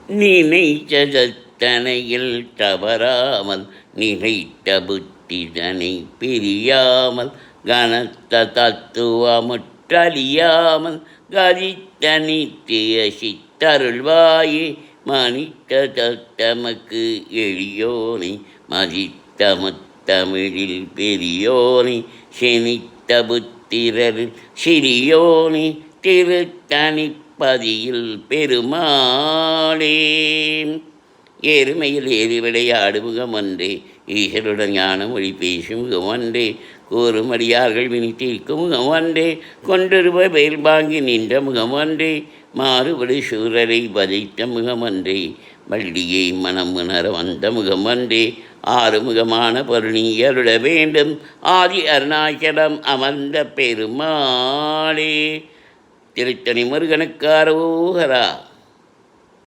நினைத்ததத்தனையில் தவறாமல் நினைத்த புத்திதனை பிரியாமல் கனத்த தத்துவமுற்றழியாமல் கதித்த நித்திய சித்தருள்வாயே மனித தத்தமக்கு எளியோனை மதித்த முத்தமிழில் பெரியோனை செனித்த புத்திரரில் சிறியோனை திருத்தனிப்பதியில் பெருமாளே. ஏறுமையில் ஏறி விளையாடு முகம் ஒன்றே, ஈஸ்வருடன் ஞான மொழி பேசும் முகம் ஒன்றே, கூறுமடியார்கள் வினி தீர்க்கும் முகம் ஒன்றே, கொண்டிருவ பெயர் வாங்கி நின்ற முகம் ஒன்றே, மாறுபடு சூரரை வதைத்த முகம் ஒன்றே, வள்ளியை மனம் உணர வந்த முகம் ஒன்றே, ஆறுமுகமான பொருளி அருள வேண்டும் ஆதி அருணாச்சலம் அமர்ந்த பெருமாளே. திருத்தணி முருகனுக்கு அரோகரா.